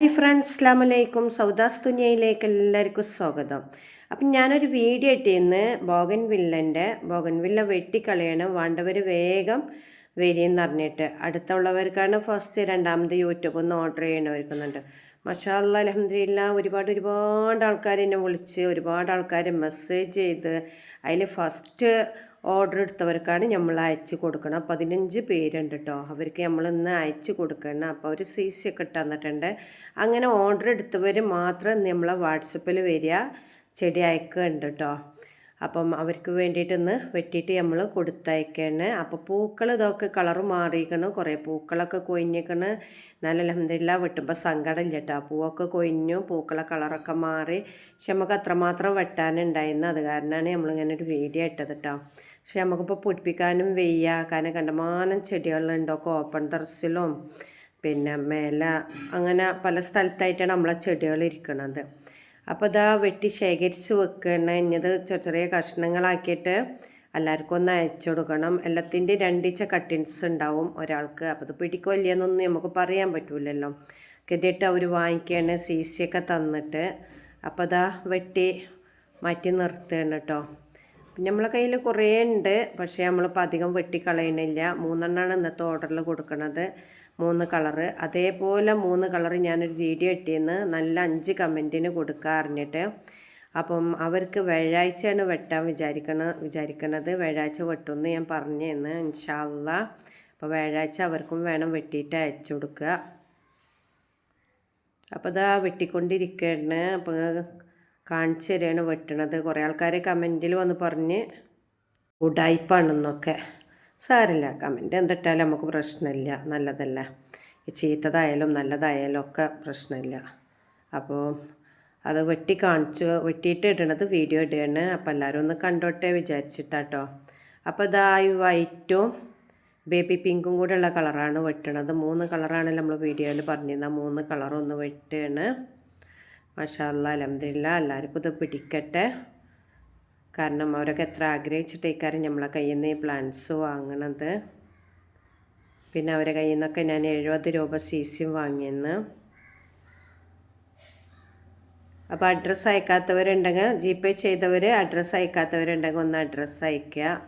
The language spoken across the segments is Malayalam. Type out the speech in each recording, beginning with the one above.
ഹായ് ഫ്രണ്ട്സ്, അസ്സലാമു അലൈക്കും. സൗദാസ് ദുനിയയിലേക്ക് എല്ലാവർക്കും സ്വാഗതം. അപ്പം ഞാനൊരു വീഡിയോ ഇട്ടിന്ന് ബോഗൻവില്ല വെട്ടിക്കളയണം, വേണ്ടവർ വേഗം വരിയെന്ന് പറഞ്ഞിട്ട്. അടുത്തുള്ളവർക്കാണ് ഫസ്റ്റ്, രണ്ടാമത് യൂട്യൂബിൽ നിന്ന് ഓർഡർ ചെയ്യണവർക്കുന്നുണ്ട്. മാഷാ അല്ലാഹ്, അൽഹംദുലില്ലാഹ്, ഒരുപാട് ആൾക്കാർ എന്നെ വിളിച്ച്, ഒരുപാട് ആൾക്കാർ മെസ്സേജ് ചെയ്ത്. അതിൽ ഫസ്റ്റ് ഓർഡർ എടുത്തവർക്കാണ് നമ്മൾ അയച്ചു കൊടുക്കണം. 15 പേരുണ്ട് കേട്ടോ. അവർക്ക് നമ്മൾ ഇന്ന് അയച്ചു കൊടുക്കണം. അപ്പോൾ അവർ CC ഒക്കെ ഇട്ട് തന്നിട്ടുണ്ട്. അങ്ങനെ ഓർഡർ എടുത്തവർ മാത്രം നമ്മളെ വാട്സപ്പിൽ വരിക, ചെടി അയക്കുന്നുണ്ട് കേട്ടോ. അപ്പം അവർക്ക് വേണ്ടിയിട്ട് ഇന്ന് വെട്ടിയിട്ട് നമ്മൾ കൊടുത്തയക്കാണ്. അപ്പോൾ പൂക്കൾ ഇതൊക്കെ കളറ് മാറിയിരിക്കണം, കുറേ പൂക്കളൊക്കെ കൊഴിഞ്ഞിരിക്കണം. നല്ല അൽഹംദുലില്ലാഹ് വെട്ടുമ്പോൾ സങ്കടമില്ല കേട്ടോ. പൂവൊക്കെ കൊഴിഞ്ഞു, പൂക്കളെ കളറൊക്കെ മാറി. പക്ഷെ നമുക്ക് അത്രമാത്രം വെട്ടാനുണ്ടായിരുന്നു. അത് കാരണമാണ് നമ്മളിങ്ങനെ ഒരു വീഡിയോ ഇട്ടത് കേട്ടോ. പക്ഷെ നമുക്കിപ്പോൾ പൊടിപ്പിക്കാനും വയ്യ, കാരണം കണ്ടമാനം ചെടികളുണ്ടൊക്കെ ഓപ്പൺ ടെറസിലും പിന്നെ മേലെ അങ്ങനെ പല സ്ഥലത്തായിട്ടാണ് നമ്മളെ ചെടികൾ ഇരിക്കുന്നത്. അപ്പോൾ ഇതാ വെട്ടി ശേഖരിച്ച് വെക്കണം. ഇനിയത് ചെറിയ കഷ്ണങ്ങളാക്കിയിട്ട് എല്ലാവർക്കും ഒന്ന് അയച്ചു കൊടുക്കണം. എല്ലാത്തിൻ്റെ 2 ഇഞ്ച് കട്ടിങ്സ് ഉണ്ടാവും ഒരാൾക്ക്. അപ്പോൾ ഇത് പിടിക്കോ ഇല്ലയെന്നൊന്നും നമുക്ക് പറയാൻ പറ്റില്ലല്ലോ. കരുതിയിട്ട് അവർ വാങ്ങിക്കുകയാണ്, CC ഒക്കെ തന്നിട്ട്. അപ്പോൾ ഇതാ വെട്ടി മാറ്റി നിർത്തുകയാണ് കേട്ടോ. പിന്നെ നമ്മളെ കയ്യിൽ കുറേ ഉണ്ട്, പക്ഷേ നമ്മളിപ്പോൾ അധികം വെട്ടിക്കളയണില്ല. 3 എണ്ണമാണ് ഇന്നത്തെ ഓർഡറിൽ കൊടുക്കുന്നത്, 3 കളറ്. അതേപോലെ 3 കളറ് ഞാനൊരു വീഡിയോ ഇട്ടിന്ന് നല്ല 5 കമൻറ്റിന് കൊടുക്കുക അറിഞ്ഞിട്ട്. അപ്പം അവർക്ക് വ്യാഴാഴ്ചയാണ് വെട്ടാൻ വിചാരിക്കണത്. വ്യാഴാഴ്ച വെട്ടുമെന്ന് ഞാൻ പറഞ്ഞിരുന്നു, ഇൻഷാ അല്ലാഹ്. അപ്പോൾ വ്യാഴാഴ്ച അവർക്കും വേണം വെട്ടിയിട്ട് അയച്ചു കൊടുക്കുക. അപ്പോൾ ഇതാ വെട്ടിക്കൊണ്ടിരിക്കുകയാണ്. അപ്പോൾ കാണിച്ചു തരികയാണ് വെട്ടണത്. കുറേ ആൾക്കാർ കമൻറ്റിൽ വന്ന് പറഞ്ഞ് ഉടായ്പാണെന്നൊക്കെ. സാരില്ല, കമൻറ്റ് എന്തിട്ടാലും നമുക്ക് പ്രശ്നമില്ല, നല്ലതല്ല. ചീത്തതായാലും നല്ലതായാലും ഒക്കെ പ്രശ്നമില്ല. അപ്പോൾ അത് വെട്ടിയിട്ട് ഇടണത് വീഡിയോ ഇടുകയാണ്. അപ്പോൾ എല്ലാവരും ഒന്ന് കണ്ടോട്ടെ വിചാരിച്ചിട്ടാട്ടോ. അപ്പോൾ ഇതാ ഈ വൈറ്റും ബേബി പിങ്കും കൂടെ ഉള്ള കളറാണ് വെട്ടണത്. 3 കളറാണല്ലോ നമ്മൾ വീഡിയോയിൽ പറഞ്ഞിരുന്ന. 3 കളറൊന്ന് വെട്ടുകയാണ്. മാഷാ അല്ലാഹ്, അൽഹംദുലില്ലാഹ്, എല്ലാവർക്കും ഇത് പിടിക്കട്ടെ. കാരണം അവരൊക്കെ എത്ര ആഗ്രഹിച്ചിട്ടേക്കാരും നമ്മളെ കയ്യിൽ നിന്ന് ഈ പ്ലാന്റ്സ് വാങ്ങണത്. പിന്നെ അവരെ കയ്യിൽ നിന്നൊക്കെ ഞാൻ 70 രൂപ CC വാങ്ങിയെന്ന്. അപ്പോൾ അഡ്രസ്സ് അയക്കാത്തവരുണ്ടെങ്കിൽ, GPay ചെയ്തവർ അഡ്രസ്സ് അയക്കാത്തവരുണ്ടെങ്കിൽ ഒന്ന് അഡ്രസ്സ് അയയ്ക്കുക.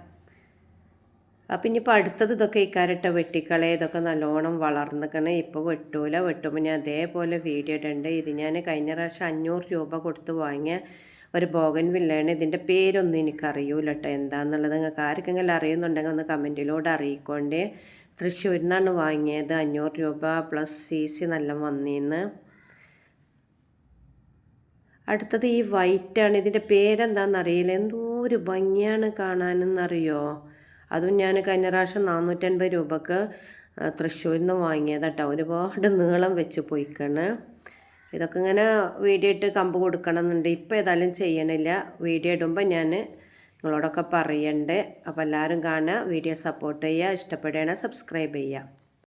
അപ്പം ഇനിയിപ്പോൾ അടുത്തത് ഇതൊക്കെ ഇക്കാരട്ട വെട്ടിക്കളെ, ഇതൊക്കെ നല്ലോണം വളർന്നിക്കണേ. ഇപ്പോൾ വെട്ടുമ്പോൾ ഞാൻ അതേപോലെ വീഡിയോ ഇടുന്നുണ്ട്. ഇത് ഞാൻ കഴിഞ്ഞ പ്രാവശ്യം 500 രൂപ കൊടുത്ത് വാങ്ങിയ ഒരു ബോഗൻവില്ലയാണ്. ഇതിൻ്റെ പേരൊന്നും എനിക്കറിയൂല കേട്ടോ, എന്താണെന്നുള്ളത്. നിങ്ങൾക്ക് ആർക്കെങ്കിലും അറിയുന്നുണ്ടെങ്കിൽ ഒന്ന് കമൻറ്റിലൂടെ അറിയിക്കൊണ്ടേ. തൃശ്ശൂരിൽ നിന്നാണ് വാങ്ങിയത്. 500 രൂപ പ്ലസ് CC നല്ല വന്നിന്ന്. അടുത്തത് ഈ വൈറ്റാണ്. ഇതിൻ്റെ പേരെന്താണെന്നറിയില്ല, എന്തോ ഒരു ഭംഗിയാണ് കാണാനെന്നറിയോ. അതും ഞാൻ കഴിഞ്ഞ പ്രാവശ്യം 450 രൂപക്ക് തൃശ്ശൂരിൽ നിന്ന് വാങ്ങിയത് കേട്ടോ. ഒരുപാട് നീളം വെച്ച് പോയിക്കാണ്. ഇതൊക്കെ ഇങ്ങനെ വീഡിയോ ഇട്ട് കമ്പ് കൊടുക്കണം എന്നുണ്ട്. ഇപ്പോൾ ഏതായാലും ചെയ്യണില്ല. വീഡിയോ ഇടുമ്പോൾ ഞാൻ നിങ്ങളോടൊക്കെ പറയണ്ടേ. അപ്പോൾ എല്ലാവരും കാണുക, വീഡിയോ സപ്പോർട്ട് ചെയ്യുക, ഇഷ്ടപ്പെടുകയാണെങ്കിൽ സബ്സ്ക്രൈബ് ചെയ്യുക.